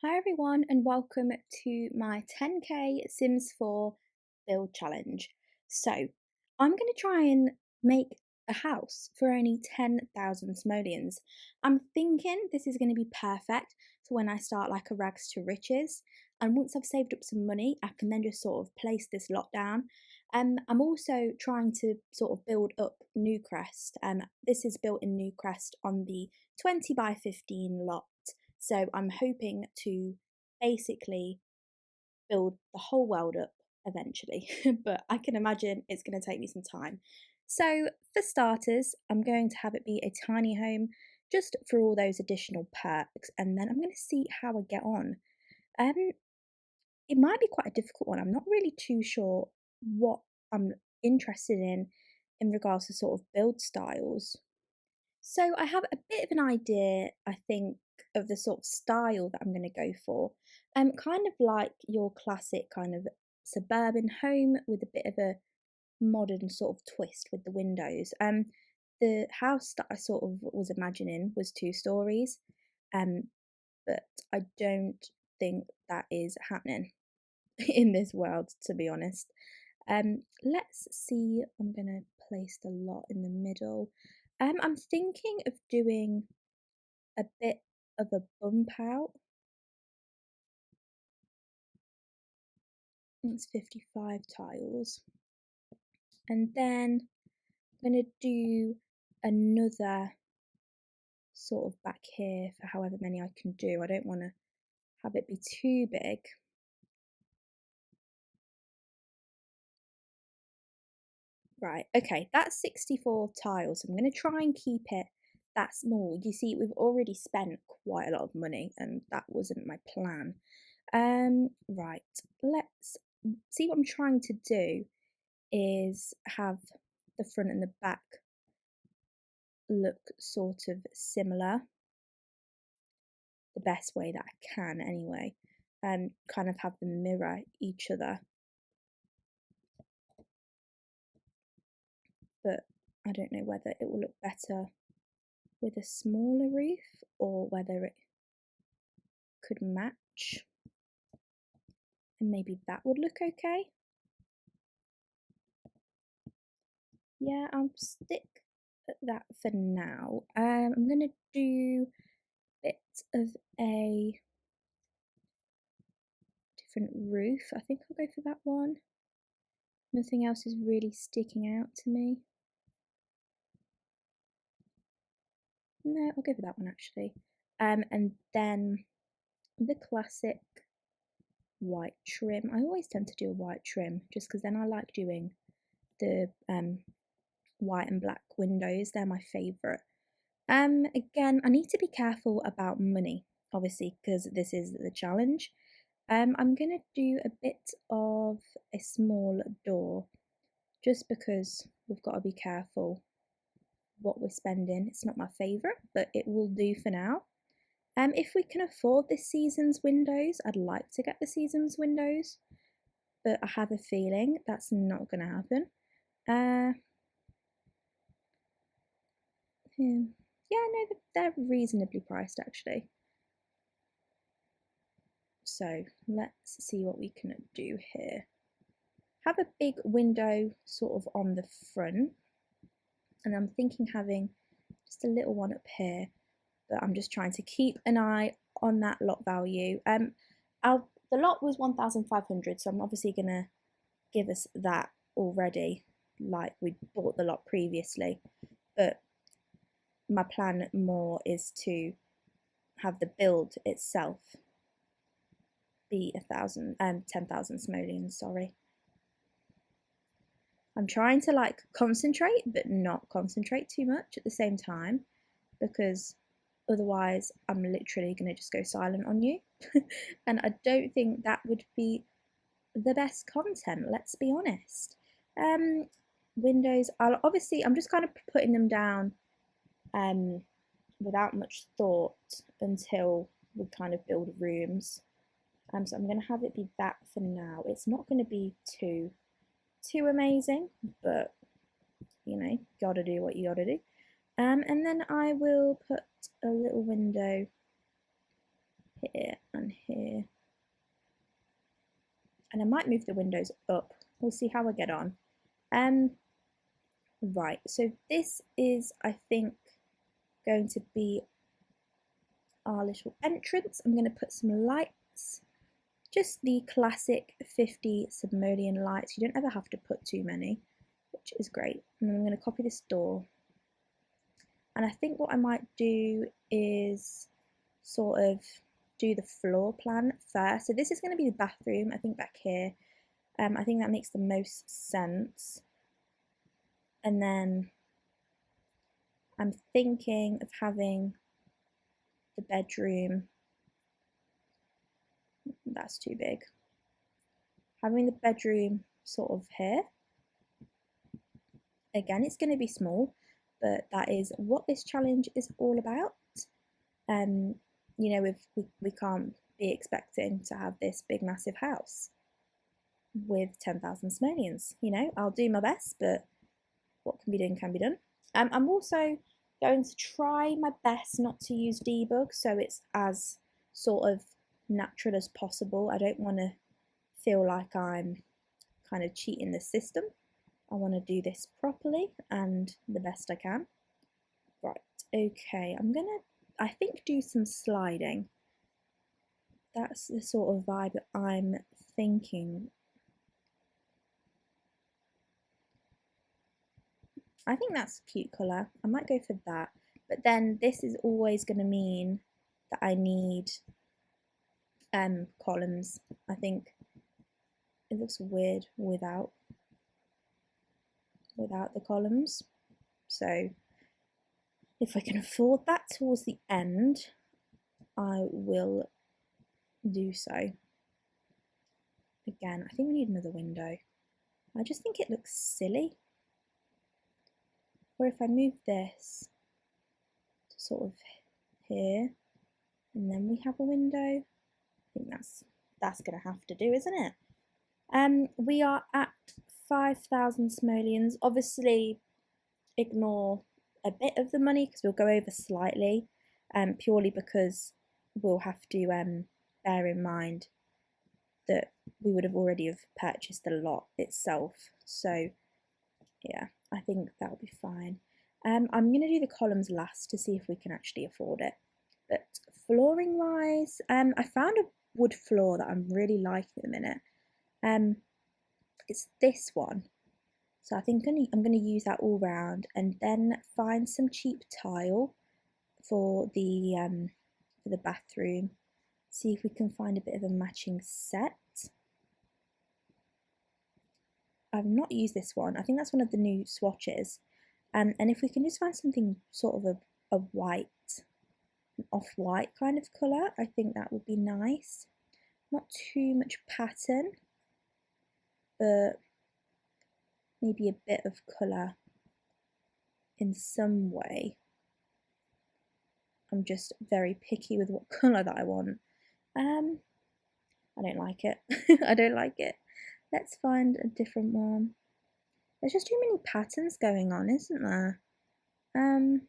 Hi everyone and welcome to my 10k Sims 4 build challenge. So I'm going to try and make a house for only 10,000 simoleons. I'm thinking this is going to be perfect for when I start like a rags to riches, and once I've saved up some money I can then just sort of place this lot down. I'm also trying to sort of build up Newcrest. This is built in Newcrest on the 20 by 15 lot. So I'm hoping to basically build the whole world up eventually, but I can imagine it's going to take me some time. So for starters, I'm going to have it be a tiny home just for all those additional perks, and then I'm going to see how I get on. Um, it might be quite a difficult one. I'm not really too sure what I'm interested in regards to sort of build styles. So I have a bit of an idea, I think, of the sort of style that I'm going to go for. Kind of like your classic kind of suburban home with a bit of a modern sort of twist with the windows. The house that I sort of was imagining was 2 stories, um, but I don't think that is happening in this world, to be honest. Let's see. I'm gonna place the lot in the middle. I'm thinking of doing a bit of a bump out. It's 55 tiles. And then I'm going to do another sort of back here for however many I can do. I don't want to have it be too big. Right, okay, that's 64 tiles. So I'm going to try and keep it that small. You see, we've already spent quite a lot of money and that wasn't my plan. Right, let's see. What I'm trying to do is have the front and the back look sort of similar, the best way that I can anyway, kind of have them mirror each other. But I don't know whether it will look better with a smaller roof or whether it could match, and maybe that would look okay. Yeah, I'll stick at that for now. I'm gonna do a bit of a different roof. I think I'll go for that one. Nothing else is really sticking out to me. No, I'll go for that one actually. And then the classic white trim. I always tend to do a white trim just because then I like doing the white and black windows. They're my favourite. Again, I need to be careful about money, obviously, because this is the challenge. I'm gonna do a bit of a small door just because we've got to be careful what we're spending. It's not my favourite, but it will do for now. If we can afford this season's windows, I'd like to get the season's windows, but I have a feeling that's not going to happen. Yeah, no, they're reasonably priced actually. So let's see what we can do here. Have a big window sort of on the front, and I'm thinking having just a little one up here, but I'm just trying to keep an eye on that lot value. The lot was 1,500, so I'm obviously gonna give us that already, like we bought the lot previously. But my plan more is to have the build itself be 10,000 simoleons. Sorry. I'm trying to like concentrate, but not concentrate too much at the same time, because otherwise I'm literally going to just go silent on you. And I don't think that would be the best content, let's be honest. Windows, I'm just kind of putting them down without much thought until we kind of build rooms. So I'm going to have it be that for now. It's not going to be too amazing, but you know, gotta do what you gotta do. And then I will put a little window here and here. And I might move the windows up. We'll see how I get on. Right, so this is, I think, going to be our little entrance. I'm going to put some lights, just the classic 50 simoleon lights. You don't ever have to put too many, which is great. And then I'm going to copy this door. And I think what I might do is sort of do the floor plan first. So this is going to be the bathroom, I think, back here. I think that makes the most sense. And then I'm thinking of having the bedroom. That's too big. Having the bedroom sort of here. Again, it's going to be small, but that is what this challenge is all about. You know, we can't be expecting to have this big, massive house with 10,000 simoleons. You know, I'll do my best, but what can be done can be done. I'm also going to try my best not to use debug, so it's as sort of natural as possible. I don't want to feel like I'm kind of cheating the system. I want to do this properly and the best I can. Right, okay, I'm gonna, I think, do some sliding. That's the sort of vibe that I'm thinking. I think that's a cute colour. I might go for that. But then this is always going to mean that I need columns. I think it looks weird without the columns. So if I can afford that towards the end, I will do so. Again, I think we need another window. I just think it looks silly. Or if I move this to sort of here, and then we have a window, I think that's going to have to do, isn't it? We are at 5,000 simoleons. Obviously, ignore a bit of the money because we'll go over slightly, purely because we'll have to bear in mind that we would have already have purchased the lot itself. So yeah, I think that'll be fine. I'm going to do the columns last to see if we can actually afford it. But flooring wise, I found a wood floor that I'm really liking at the minute. It's this one. So I think I'm going to use that all round and then find some cheap tile for the bathroom. See if we can find a bit of a matching set. I've not used this one. I think that's one of the new swatches. And if we can just find something sort of a white, an off-white kind of colour, I think that would be nice. Not too much pattern, but maybe a bit of colour in some way. I'm just very picky with what colour that I want. I don't like it. I don't like it. Let's find a different one. There's just too many patterns going on, isn't there? You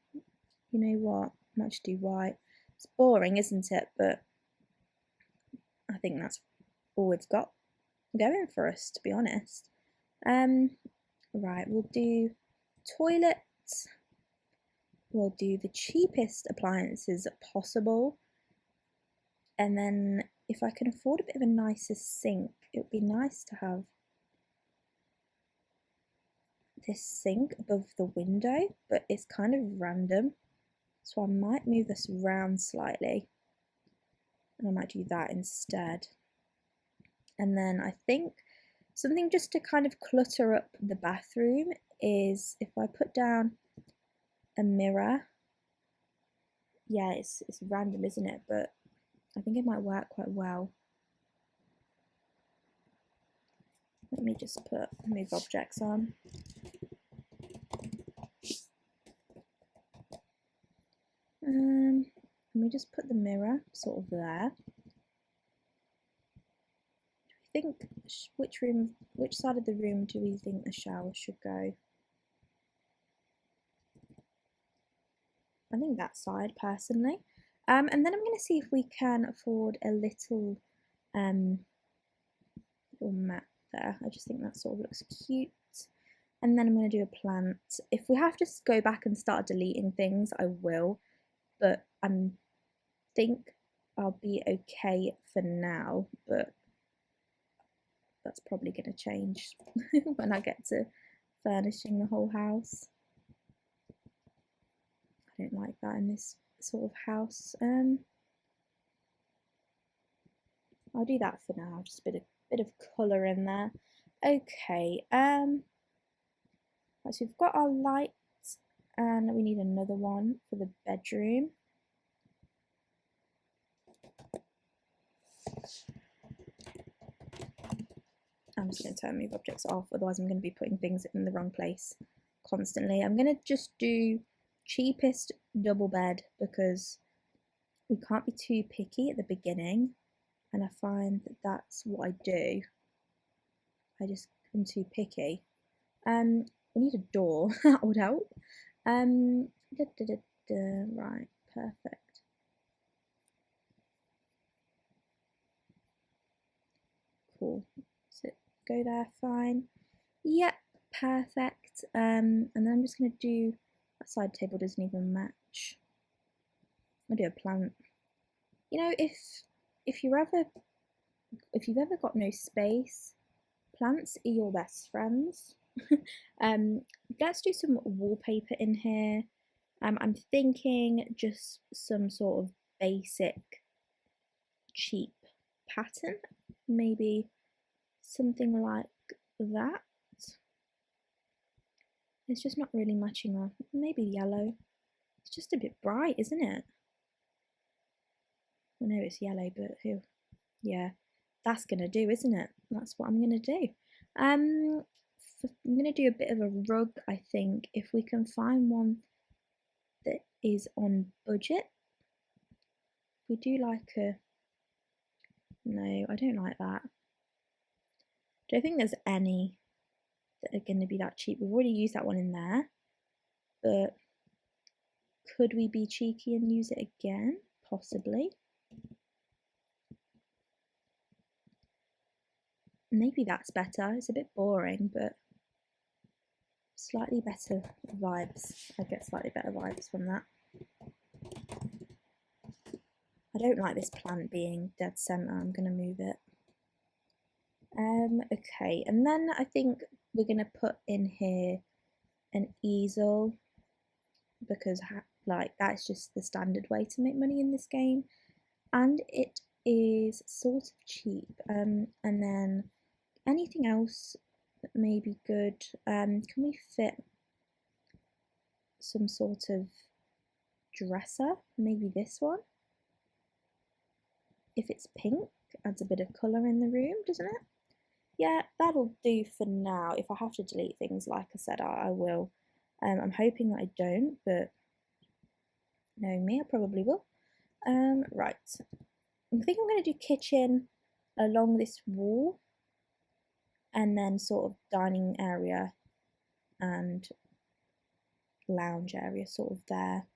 know what? I might just do white. It's boring, isn't it? But I think that's all we've got going for us, to be honest. Right, we'll do toilets. We'll do the cheapest appliances possible. And then if I can afford a bit of a nicer sink, it would be nice to have this sink above the window, but it's kind of random. So I might move this around slightly. And I might do that instead. And then I think something just to kind of clutter up the bathroom is if I put down a mirror. Yeah, it's random, isn't it? But I think it might work quite well. Let me just move objects on. Let me just put the mirror sort of there. Do we think which side of the room do we think the shower should go? I think that side personally. And then I'm going to see if we can afford a little little mat there. I just think that sort of looks cute. And then I'm going to do a plant. If we have to go back and start deleting things, I will. But I think I'll be okay for now. But that's probably going to change when I get to furnishing the whole house. I don't like that in this sort of house. I'll do that for now. Just a bit of colour in there. Okay. Right, so we've got our light, and we need another one for the bedroom. I'm just going to turn move objects off, otherwise I'm going to be putting things in the wrong place constantly. I'm going to just do cheapest double bed because we can't be too picky at the beginning, and I find that that's what I do. I just am too picky. We need a door. That would help. Right, perfect. Cool. So go there, fine. Yep, perfect. And then I'm just gonna do that side table doesn't even match. I'll do a plant. You know, if you've ever got no space, plants are your best friends. Let's do some wallpaper in here. I'm thinking just some sort of basic cheap pattern, maybe something like that. It's just not really matching on. Maybe yellow. It's just a bit bright, isn't it? I know it's yellow, but who? Yeah, that's gonna do, isn't it? That's what I'm gonna do. I'm gonna do a bit of a rug, I think, if we can find one that is on budget. We do like a. No, I don't like that. Don't think there's any that are going to be that cheap. We've already used that one in there, but could we be cheeky and use it again? Possibly. Maybe that's better. It's a bit boring, but slightly better vibes. I get slightly better vibes from that. I don't like this plant being dead center. I'm going to move it. Okay, and then I think we're going to put in here an easel because like that's just the standard way to make money in this game, and it is sort of cheap. And then anything else that may be good. Can we fit some sort of dresser? Maybe this one. If it's pink, adds a bit of colour in the room, doesn't it? Yeah, that'll do for now. If I have to delete things, like I said, I will. I'm hoping that I don't, but knowing me, I probably will. Right. I think I'm going to do kitchen along this wall, and then sort of dining area and lounge area sort of there.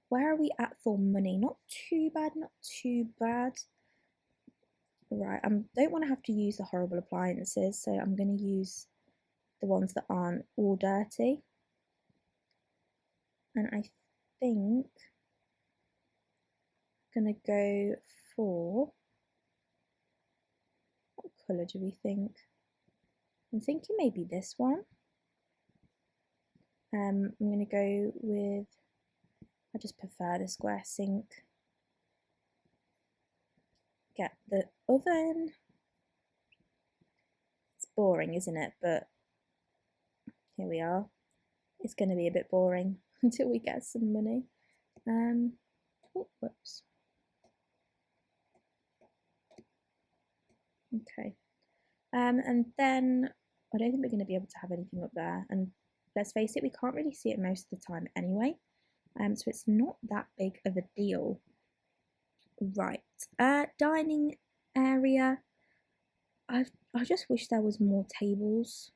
Where are we at for money? Not too bad, not too bad. Right, I don't want to have to use the horrible appliances, so I'm going to use the ones that aren't all dirty. And I think I'm going to go for, what colour do we think? I'm thinking maybe this one. I'm going to go with, I just prefer the square sink. Get the oven. It's boring, isn't it? But here we are. It's going to be a bit boring until we get some money. Oh, whoops. Okay. And then I don't think we're going to be able to have anything up there. And let's face it, we can't really see it most of the time anyway. So it's not that big of a deal. Right. Dining area. I just wish there was more tables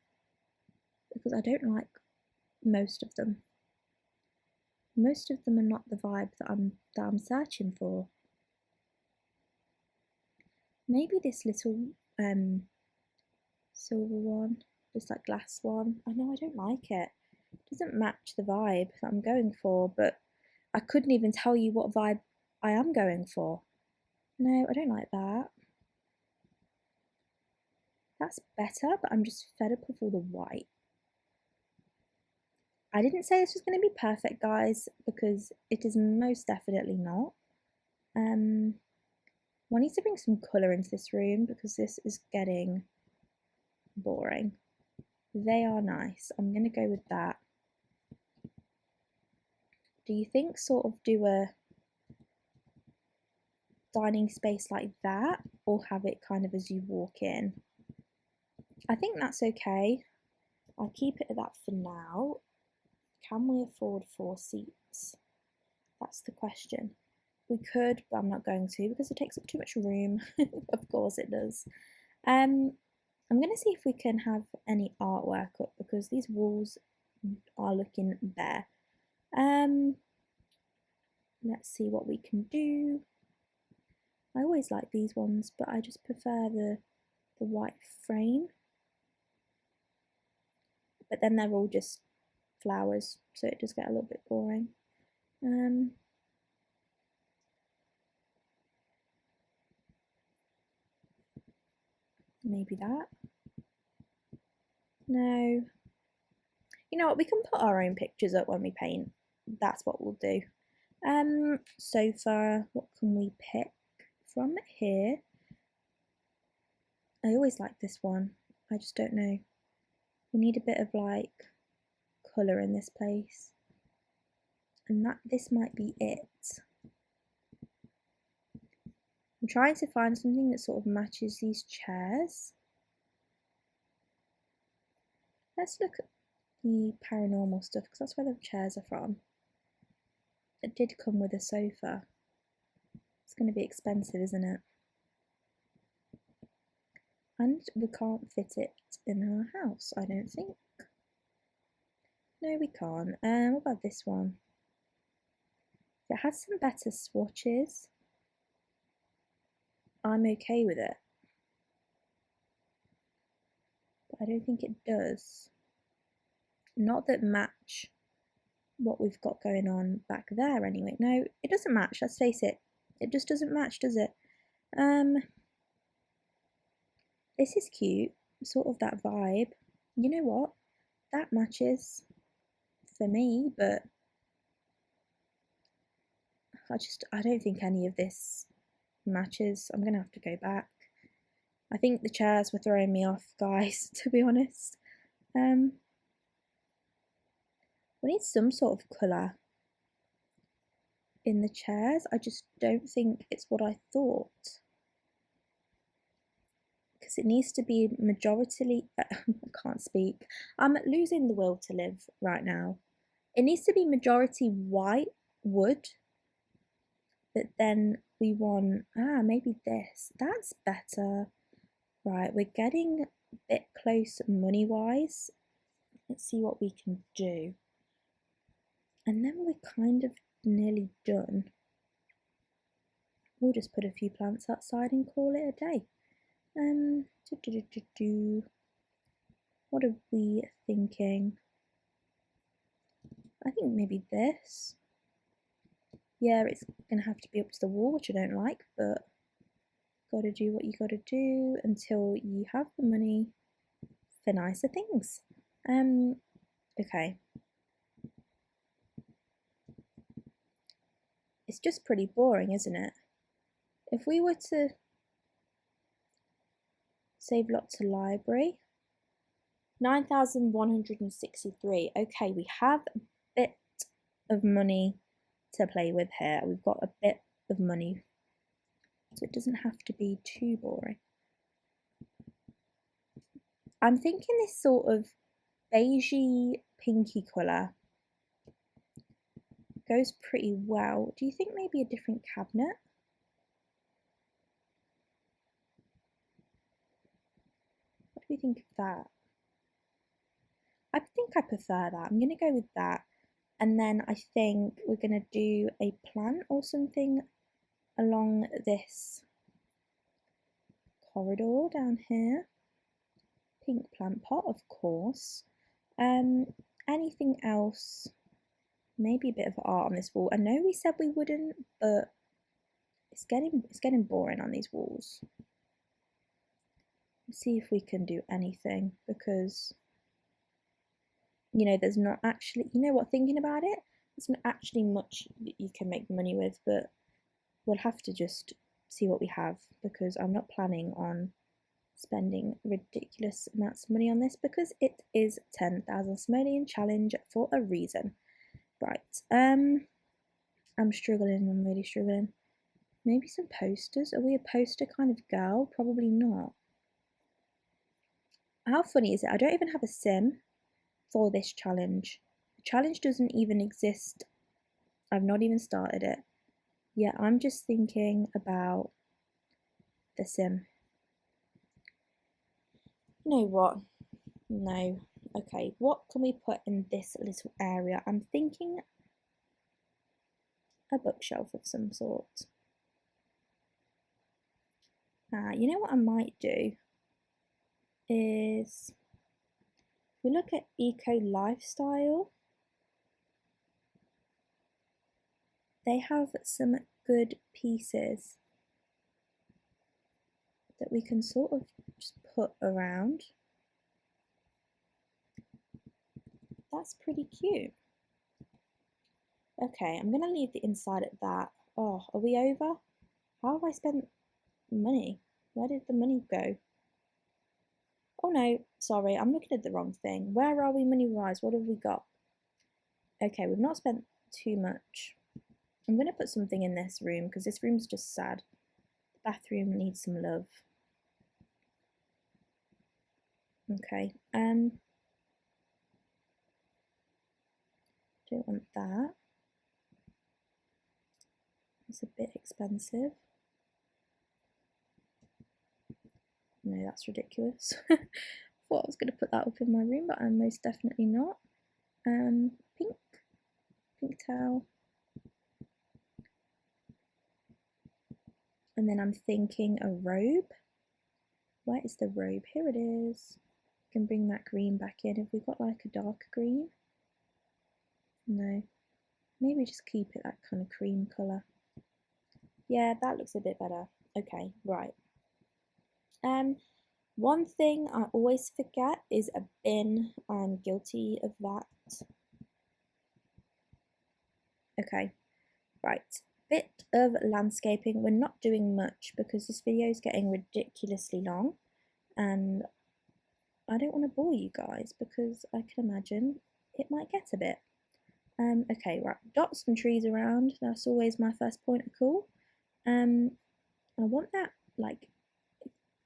because I don't like most of them. Most of them are not the vibe that I'm searching for. Maybe this little silver one, just like glass one. I know I don't like it. It doesn't match the vibe that I'm going for, but I couldn't even tell you what vibe I am going for. No, I don't like that. That's better, but I'm just fed up with all the white. I didn't say this was going to be perfect, guys, because it is most definitely not. I need to bring some colour into this room because this is getting boring. They are nice. I'm going to go with that. Do you think sort of do a dining space like that, or have it kind of as you walk in? I think that's okay. I'll keep it at that for now. Can we afford 4 seats? That's the question. We could, but I'm not going to because it takes up too much room. Of course it does. I'm going to see if we can have any artwork up because these walls are looking bare. Let's see what we can do. I always like these ones, but I just prefer the white frame. But then they're all just flowers, so it does get a little bit boring. Maybe that. No. You know what, we can put our own pictures up when we paint. That's what we'll do. Sofa, what can we pick from here? I always like this one. I just don't know. We need a bit of like colour in this place. And this might be it. I'm trying to find something that sort of matches these chairs. Let's look at the paranormal stuff because that's where the chairs are from. It did come with a sofa. It's going to be expensive, isn't it? And we can't fit it in our house, I don't think. No, we can't. What about this one? If it has some better swatches, I'm okay with it. But I don't think it does. Not that match what we've got going on back there anyway. No, it doesn't match, let's face it. It just doesn't match, does it? This is cute, sort of that vibe. You know what? That matches for me, but I don't think any of this matches. I'm gonna have to go back. I think the chairs were throwing me off, guys, to be honest. We need some sort of colour in the chairs. I just don't think it's what I thought. Because it needs to be majority. I can't speak. I'm losing the will to live right now. It needs to be majority white wood. But then we want, maybe this. That's better. Right, we're getting a bit close money-wise. Let's see what we can do. And then we're kind of nearly done. We'll just put a few plants outside and call it a day. What are we thinking? I think maybe this. Yeah, it's gonna have to be up to the wall, which I don't like, but gotta do what you gotta do until you have the money for nicer things. Okay. It's just pretty boring, isn't it? If we were to save lots to library, 9,163. Okay, we have a bit of money to play with here. We've got a bit of money, so it doesn't have to be too boring. I'm thinking this sort of beigey pinky colour goes pretty well. Do you think maybe a different cabinet? What do we think of that? I think I prefer that. I'm going to go with that. And then I think we're going to do a plant or something along this corridor down here. pink plant pot, of course. Anything else? Maybe a bit of art on this wall. I know we said we wouldn't, but it's getting boring on these walls. Let's see if we can do anything, because there's not actually, thinking about it, there's not actually much that you can make money with, but we'll have to just see what we have, because I'm not planning on spending ridiculous amounts of money on this, because it is 10,000 simoleon challenge for a reason. Right, I'm struggling, I'm really struggling. Maybe some posters. Are we a poster kind of girl? Probably not. How funny is it? I don't even have a sim for this challenge. The challenge doesn't even exist. I've not even started it. Yeah, I'm just thinking about the sim. You know what? No. Okay, what can we put in this little area? I'm thinking a bookshelf of some sort. You know what I might do is, if we look at eco lifestyle, they have some good pieces that we can sort of just put around. That's pretty cute. Okay, I'm gonna leave the inside at that. Oh, are we over? How have I spent money? Where did the money go? Oh no, sorry, I'm looking at the wrong thing. Where are we money-wise? What have we got? Okay, we've not spent too much. I'm gonna put something in this room because this room's just sad. The bathroom needs some love. Okay, don't want that. It's a bit expensive. No, that's ridiculous. Thought I was going to put that up in my room, but I'm most definitely not. Pink towel. And then I'm thinking a robe. Where is the robe? Here it is. Can bring that green back in. Have we got like a dark green? No. Maybe just keep it that kind of cream colour. Yeah, that looks a bit better. Okay, right. One thing I always forget is a bin. I'm guilty of that. Okay, right. Bit of landscaping. We're not doing much because this video is getting ridiculously long, and I don't want to bore you guys because I can imagine it might get a bit. Okay, right. Dot some trees around. That's always my first point of call. I want that like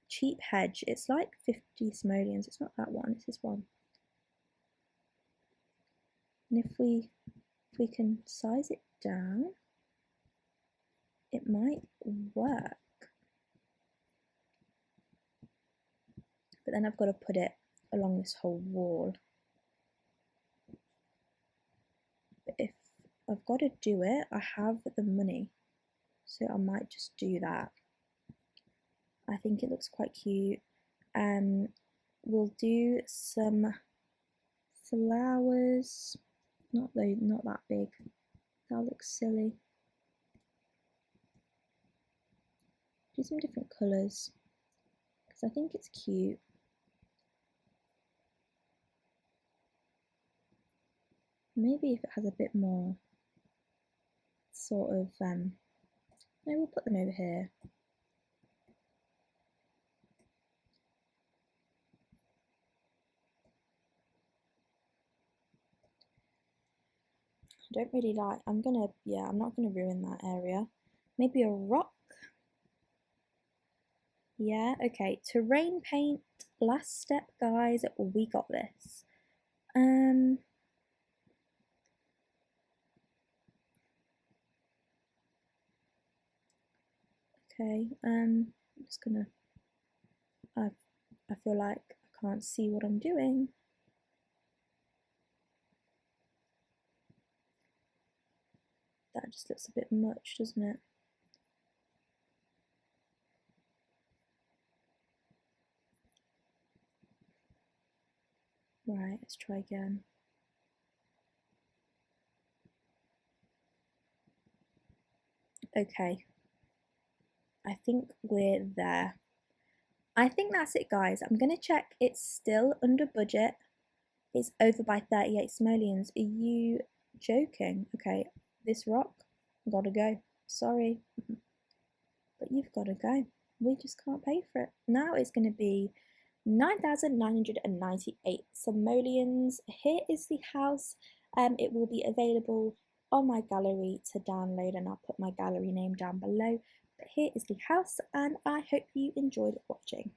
cheap hedge. It's like 50 simoleons. It's not that one. It's this one. And if we can size it down, it might work. But then I've got to put it along this whole wall. But if I've got to do it, I have the money, so I might just do that. I think it looks quite cute. We'll do some flowers. Not that big. That looks silly. Do some different colours because I think it's cute. Maybe if it has a bit more sort of no, we'll put them over here. I don't really like, I'm not gonna ruin that area. Maybe a rock. Yeah, okay. Terrain paint, last step, guys. We got this. Okay, I'm just gonna, I feel like I can't see what I'm doing. That just looks a bit much, doesn't it? Right, let's try again. Okay, I think we're there. I think that's it, guys. I'm going to check it's still under budget. It's over by 38 simoleons. Are you joking? Okay, this rock, gotta go. Sorry, but you've gotta go. We just can't pay for it. Now it's going to be 9,998 simoleons. Here is the house. It will be available on my gallery to download, and I'll put my gallery name down below. But here is the house, and I hope you enjoyed watching.